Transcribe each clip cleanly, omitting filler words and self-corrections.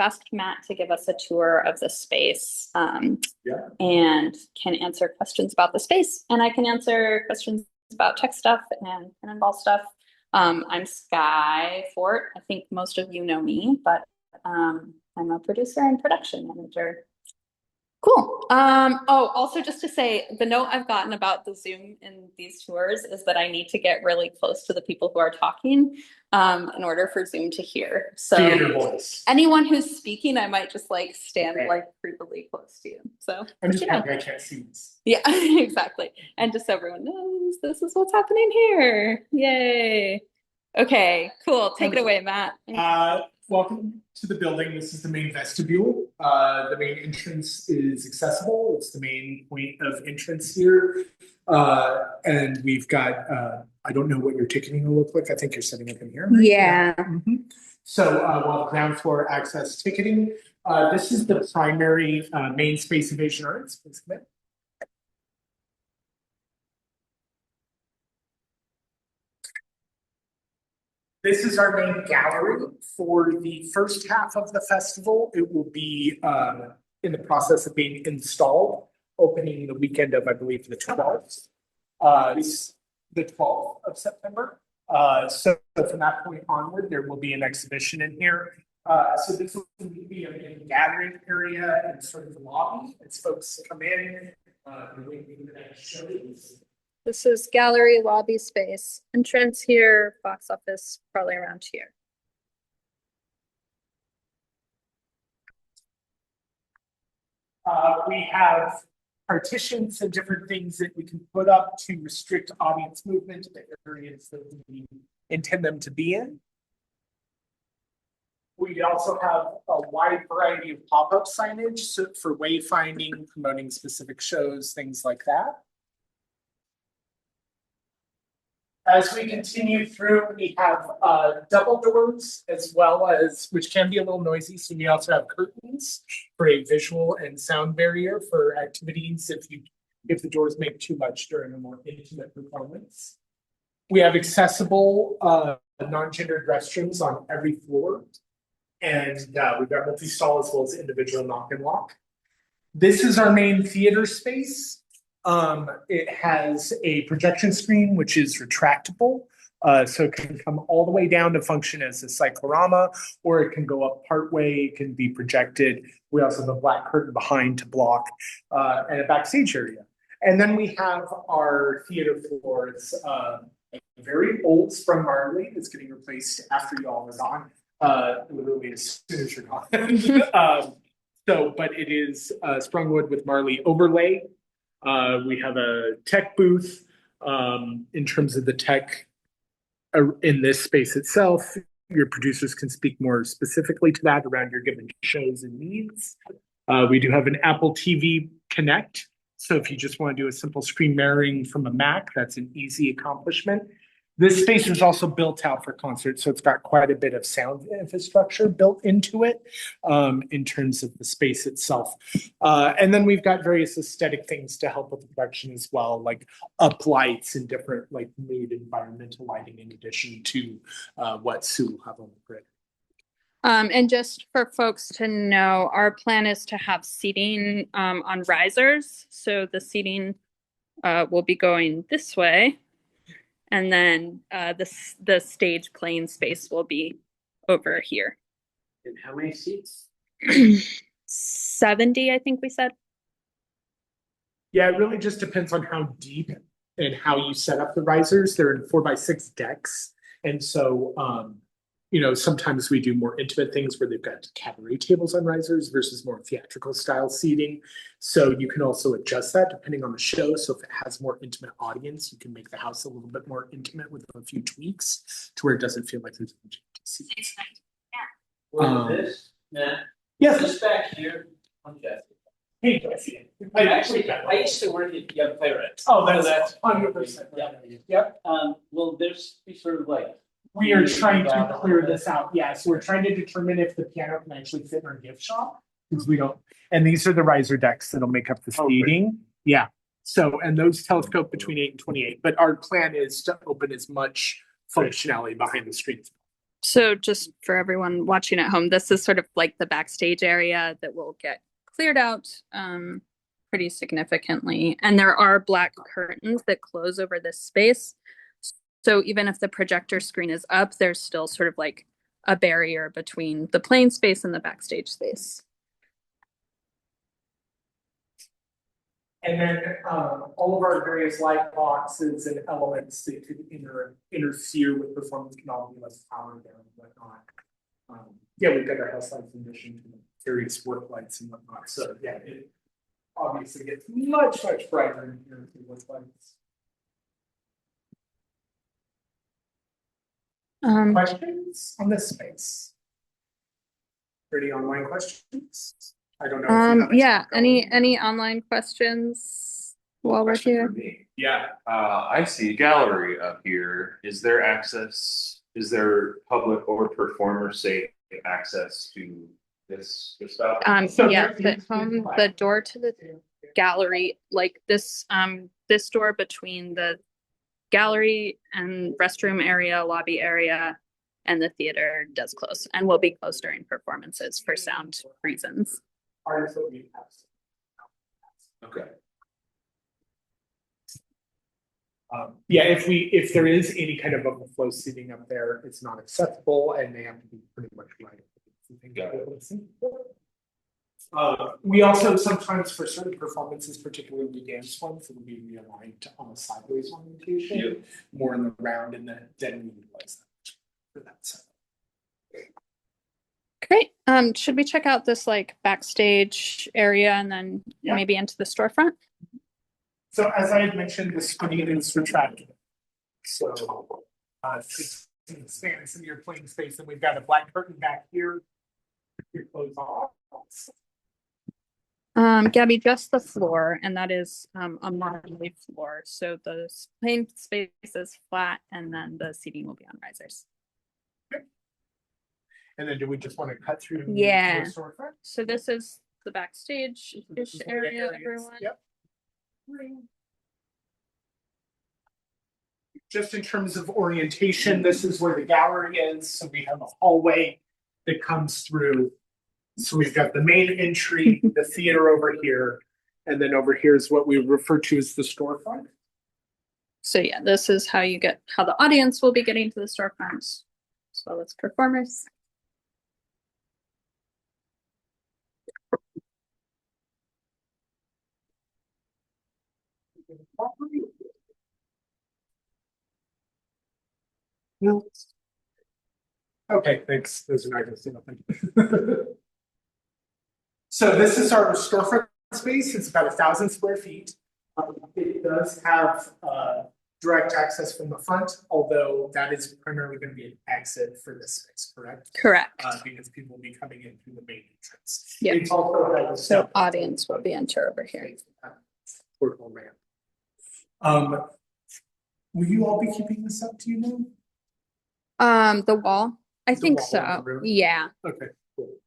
asked Matt to give us a tour of the space Yeah. and can answer questions about the space. And I can answer questions about tech stuff and Cannonball stuff. I'm Sky Fort. I think most of you know me, but I'm a producer and production manager. Cool. Also just to say, the note I've gotten about the Zoom in these tours is that I need to get really close to the people who are talking in order for Zoom to hear. So Theater voice. anyone who's speaking, I might just like stand like creepily close to you. So I'm just happy I can't see this. yeah, exactly. And just so everyone knows this is what's happening here. Yay. Okay, cool. Take it away, Matt. Welcome to the building. This is the main vestibule. The main entrance is accessible. It's the main point of entrance here. And we've got, I don't know what your ticketing will look like. I think you're setting up in here. Right? Yeah. So we'll have ground floor access ticketing. This is the primary main space of Asian Arts. Please come in. This is our main gallery for the first half of the festival. It will be in the process of being installed, opening the weekend of, I believe, the 12th. The 12th of September. So from that point onward, there will be an exhibition in here. So this will be a main gathering area and sort of the lobby as folks come in. This is gallery lobby space. Entrance here, box office probably around here. We have partitions and different things that we can put up to restrict audience movement to the areas that we intend them to be in. We also have a wide variety of pop-up signage for wayfinding, promoting specific shows, things like that. As we continue through, we have double doors as well as, which can be a little noisy. So we also have curtains for a visual and sound barrier for activities if the doors make too much during a more intimate performance. We have accessible non-gendered restrooms on every floor. And we've got multi-stall as well as individual knock and walk. This is our main theater space. It has a projection screen, which is retractable. So it can come all the way down to function as a cyclorama, or it can go up partway, it can be projected. We also have a black curtain behind to block and a backstage area. And then we have our theater floor. It's a very old Sprung Marley that's getting replaced after y'all are gone, literally as soon as you're gone. But it is sprung wood with Marley overlay. We have a tech booth in terms of the tech in this space itself. Your producers can speak more specifically to that around your given shows and needs. We do have an Apple TV Connect. So if you just want to do a simple screen mirroring from a Mac, that's an easy accomplishment. This space is also built out for concerts, so it's got quite a bit of sound infrastructure built into it in terms of the space itself. And then we've got various aesthetic things to help with the production as well, like up lights and different like mood environmental lighting in addition to what Sue will have on the grid. And just for folks to know, our plan is to have seating on risers. So the seating will be going this way. And then the stage playing space will be over here. And how many seats? 70, I think we said. Yeah, it really just depends on how deep and how you set up the risers. They're in 4x6 decks. And so, sometimes we do more intimate things where they've got cabaret tables on risers versus more theatrical style seating. So you can also adjust that depending on the show. So if it has more intimate audience, you can make the house a little bit more intimate with a few tweaks to where it doesn't feel like there's a bunch of seats. This, Matt? Yes. Just back here. I'm Jesse. Hey, Jesse. I used to work at Young Playwrights. Oh, that's 100%. Yep. Will this be sort of like? We are trying to clear this out. Yeah, so we're trying to determine if the piano can actually fit in our gift shop because we don't. And these are the riser decks that'll make up the seating. Yeah. So, and those telescope between 8 and 28. But our plan is to open as much functionality behind the screens. So just for everyone watching at home, this is sort of like the backstage area that will get cleared out pretty significantly. And there are black curtains that close over this space. So even if the projector screen is up, there's still sort of like a barrier between the playing space and the backstage space. And then all of our various light boxes and elements that could interfere with performance can all be less powered down and whatnot. Yeah, we've got our house lights in addition to the various work lights and whatnot. So yeah, it obviously gets much brighter in here with work lights. Questions on this space? Any online questions? I don't know. If you have Yeah, going. any online questions while we're Question here? for me. Yeah, I see a gallery up here. Is there access, is there public or performer safe access to this stuff? So Yeah, there the door to the gallery, like this door between the gallery and restroom area, lobby area, and the theater does close and will be closed during performances for sound reasons. Artists that we have. Okay. Yeah, if there is any kind of overflow seating up there, it's not acceptable and they have to be pretty much right. We also sometimes for certain performances, particularly dance ones, it will be realigned on a sideways orientation, more in the round and then we utilize that for that set. Great. Should we check out this like backstage area and then Yeah. maybe into the storefront? So as I had mentioned, the screen is retractable. So it expands in your playing space, and we've got a black curtain back here. Your clothes off. Gabby, just the floor, and that is a modular floor. So the playing space is flat, and then the seating will be on risers. And then do we just want to cut through? Yeah. The storefront? So this is the backstage-ish This is one of the area, areas. everyone. Yep. Just in terms of orientation, this is where the gallery is. So we have a hallway that comes through. So we've got the main entry, the theater over here, and then over here is what we refer to as the storefront. So yeah, this is how the audience will be getting to the storefront, as well as performers. Okay, thanks. Those are not going to say nothing. So this is our storefront space. It's about 1,000 square feet. It does have direct access from the front, although that is primarily going to be an exit for this space, correct? Correct. Because people will be coming in through the main entrance. Yeah. It's also has a So step- audience will be enter over here. Portable ramp. Will you all be keeping this up, do you know? The wall? I The think wall so. of the room? Yeah. Okay, cool.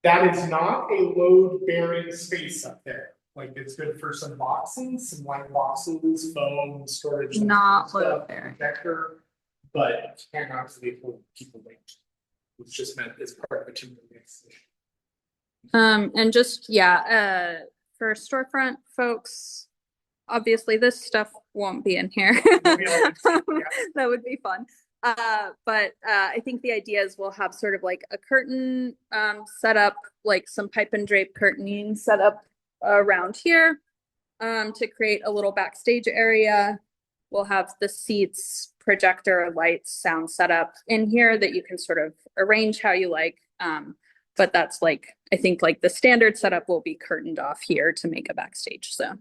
That is not a load bearing space up there. Like it's good for some boxing, some light boxes, foam, storage. Not stuff, load-bearing. Projector, but cannot really hold people weight. It's just meant as part of a timber mix. And just, yeah, for storefront folks, obviously this stuff won't be in here. Yeah. That would be fun. But I think the idea is we'll have sort of like a curtain set up, like some pipe and drape curtaining set up around here to create a little backstage area. We'll have the seats, projector, lights, sound set up in here that you can sort of arrange how you like. But that's like, I think like the standard setup will be curtained off here to make a backstage zone.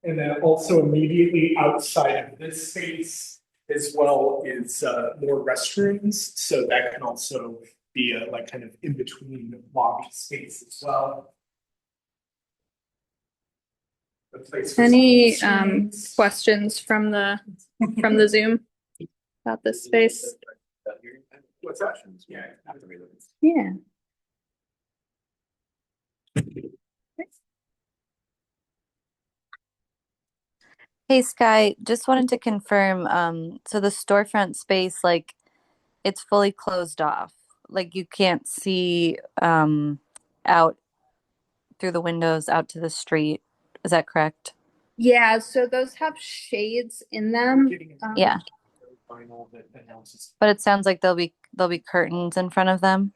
And then also immediately outside of this space as well is more restrooms. So that can also be a like kind of in between lobby space as well. A place for Any some screens. questions from the Zoom about this space? What's that? Yeah. Yeah. Hey Sky, just wanted to confirm, so the storefront space, like it's fully closed off. Like you can't see out through the windows out to the street. Is that correct? Yeah, so those have shades in them. Yeah. Final that announces. But it sounds like there'll be curtains in front of them.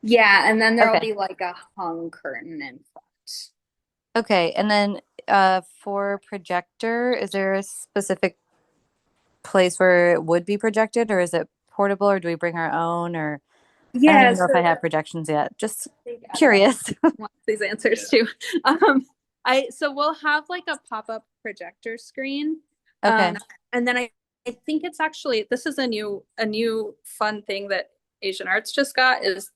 Yeah, and then there'll Okay. be like a hung curtain in front. Okay, and then for projector, is there a specific place where it would be projected, or is it portable, or do we bring our own, or I don't Yeah, even know if I so have projections yet. Just I think Adam curious. wants these answers too. So we'll have like a pop-up projector screen. Okay. And then I think it's actually this is a new fun thing that Asian Arts just got is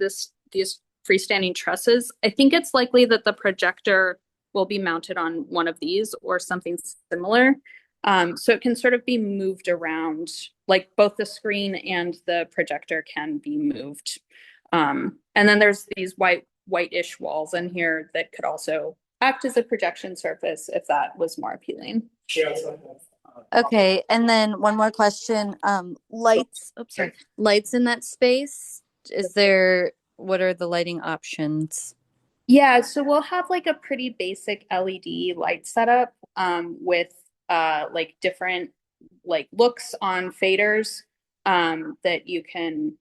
these freestanding trusses. I think it's likely that the projector will be mounted on one of these or something similar. So it can sort of be moved around, like both the screen and the projector can be moved. And then there's these whitish walls in here that could also act as a projection surface if that was more appealing. Okay, and then one more question. Lights, oops, sorry. Lights in that space. What are the lighting options? Yeah, so we'll have like a pretty basic LED light setup with like different like looks on faders that you can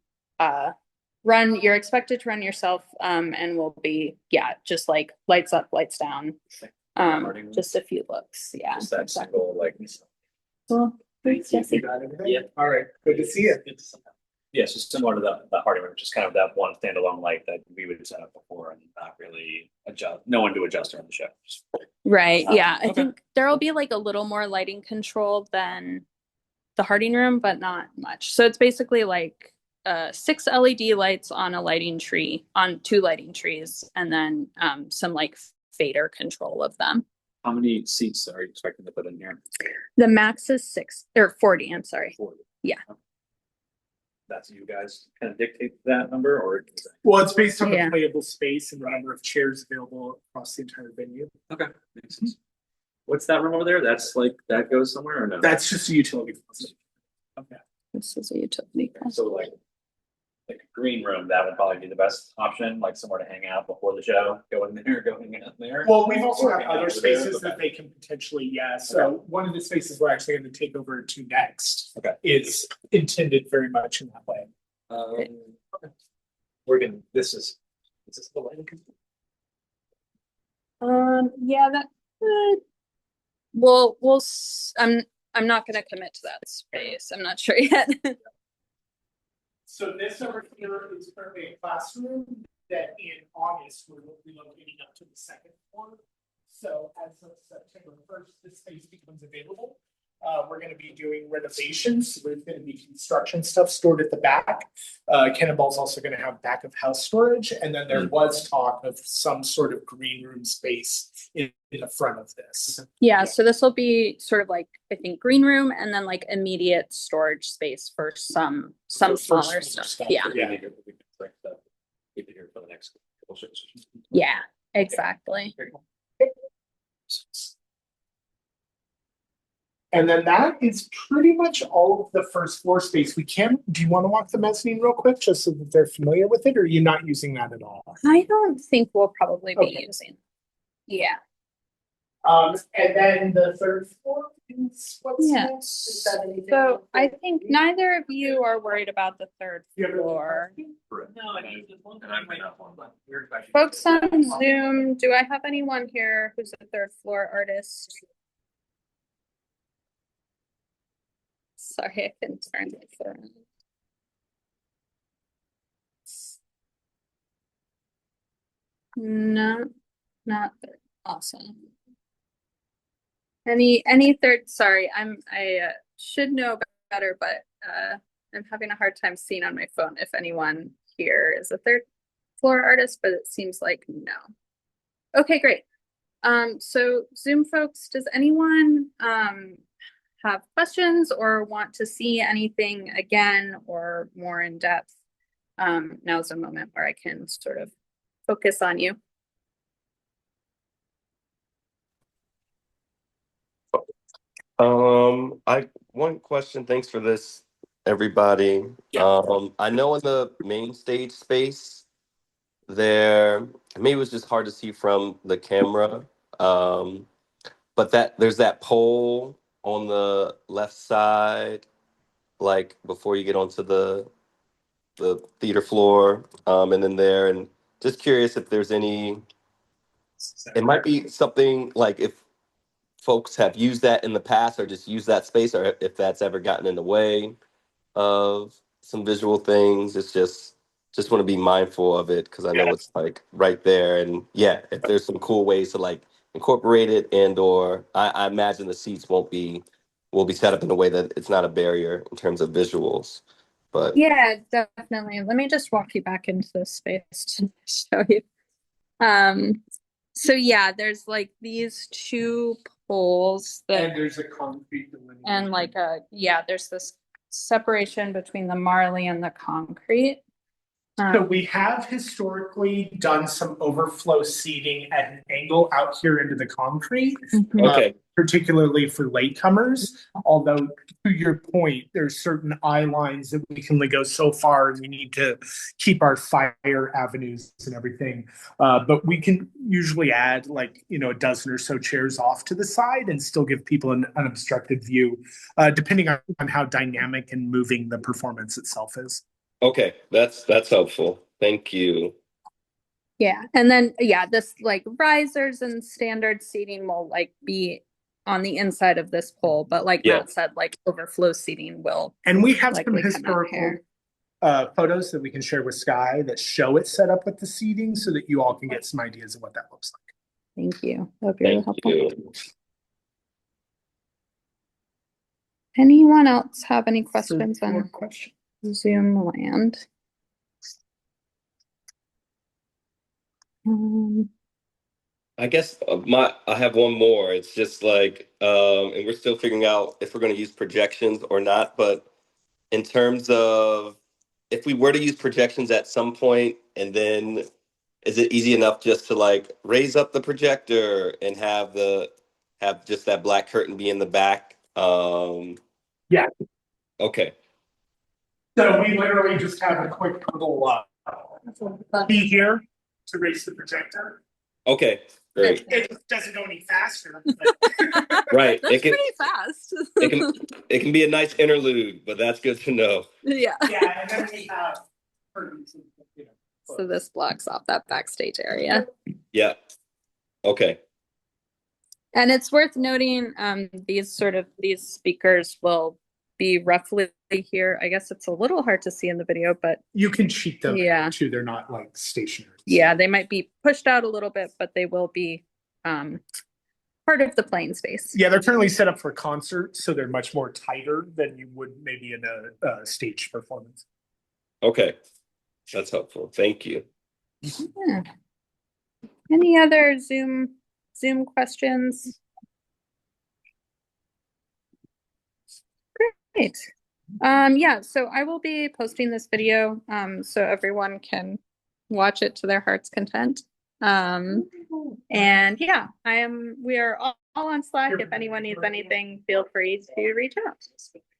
run. You're expected to run yourself and will be just like lights up, lights down. Just a few looks. Yeah. Just that single, like. Well, thanks, Jesse. Yeah. All right, good to see you. Yeah, so similar to the Hardy room, just kind of that one standalone light that we would set up before and not really adjust, no one to adjust around the show. Right. Yeah. I Okay. think there'll be like a little more lighting control than the Harding room, but not much. So it's basically like 6 LED lights on a lighting tree, on 2 lighting trees, and then some like fader control of them. How many seats are you expecting to put in here? The max is 6 or 40, I'm sorry. 40. Yeah. That's you guys kind of dictate that number, or? Well, it's based on the Yeah. playable space and the number of chairs available across the entire venue. Okay, makes sense. What's that room over there? That's like, that goes somewhere or no? That's just a utility closet. Okay. This is a utility. So like a green room, that would probably be the best option, like somewhere to hang out before the show, go in there, go hang out there. Well, we've also Or got hang out other over there. spaces that Okay. they can potentially, so one of the spaces we're actually going to take over to next. Okay. Is intended very much in that way. Okay. We're gonna, is this the lighting? Yeah, that could. I'm not gonna commit to that space. I'm not sure yet. So this over here is currently a classroom that in August we're relocating up to the 2nd floor. So as of September 1st, this space becomes available. We're going to be doing renovations. So there's going to be construction stuff stored at the back. Cannonball's also going to have back of house storage. And then there was talk of some sort of green room space in the front of this. Yeah, so this will be sort of like I think green room and then like immediate storage space for some For smaller smaller stuff. Yeah. Yeah. Keep it here for the next couple shows. Yeah, exactly. Very cool. And then that is pretty much all of the first floor space. Do you want to walk the mezzanine real quick, just so that they're familiar with it, or are you not using that at all? I don't think we'll probably be Okay. using. Yeah. And then the 3rd floor is what's Yes. next? Is that anything? So I think neither of you are worried about the 3rd You have any floor. questions? No, I mean, there's one And I might thing. not want one. Folks on Zoom, do I have anyone here who's a 3rd floor artist? Sorry, I couldn't turn my phone. No, not third. Awesome. Any third? Sorry, I should know better, but I'm having a hard time seeing on my phone if anyone here is a 3rd floor artist, but it seems like no. Okay, great. So Zoom folks, does anyone have questions or want to see anything again or more in depth? Now's a moment where I can sort of focus on you. One question. Thanks for this, everybody. Yeah. I know in the main stage space there, maybe it was just hard to see from the camera. Um, but there's that pole on the left side, like before you get onto the theater floor, and then there, and just curious if there's any. It might be something like if folks have used that in the past or just used that space or if that's ever gotten in the way of some visual things. It's just want to be mindful of it because I know it's like right there. And yeah, if there's some cool ways to like incorporate it and or I imagine the seats will be set up in a way that it's not a barrier in terms of visuals. But Yeah, definitely. Let me just walk you back into this space to show you. So yeah, there's like these two poles And that there's a concrete delineation. and like there's this separation between the marley and the concrete. So we have historically done some overflow seating at an angle out here into the concrete, okay. particularly for latecomers. Although to your point, there's certain eye lines that we can only go so far and we need to keep our fire avenues and everything. But we can usually add like, a dozen or so chairs off to the side and still give people an unobstructed view, depending on how dynamic and moving the performance itself is. Okay, that's helpful. Thank you. Yeah, and then this like risers and standard seating will like be on the inside of this pole, but like Yeah. Matt said, like overflow seating will And we have some likely come out historical here. photos that we can share with Sky that show it set up with the seating so that you all can get some ideas of what that looks like. Thank you. That'd be really Thank helpful. you. Anyone else have any questions More on questions? Zoom land? I guess I have one more. It's just like, and we're still figuring out if we're going to use projections or not. But in terms of if we were to use projections at some point, and then is it easy enough just to like raise up the projector and have just that black curtain be in the back? Yeah. Okay. So we literally just have a quick little key here to raise the projector. Okay. Great. It doesn't go any faster. But Right. That's pretty fast. It can be a nice interlude, but that's good to know. Yeah. yeah, and then we have curtains, So this blocks off that backstage area. Yeah. Okay. And it's worth noting, these speakers will be roughly here. I guess it's a little hard to see in the video, but you can cheat them Yeah. too. They're not like stationary. yeah, they might be pushed out a little bit, but they will be part of the playing space. Yeah, they're currently set up for concerts, so they're much more tighter than you would maybe in a stage performance. Okay. That's helpful. Thank you. Yeah. Any other Zoom questions? Great. Yeah, so I will be posting this video so everyone can watch it to their heart's content. And yeah, we are all on Slack. If anyone needs anything, feel free to reach out.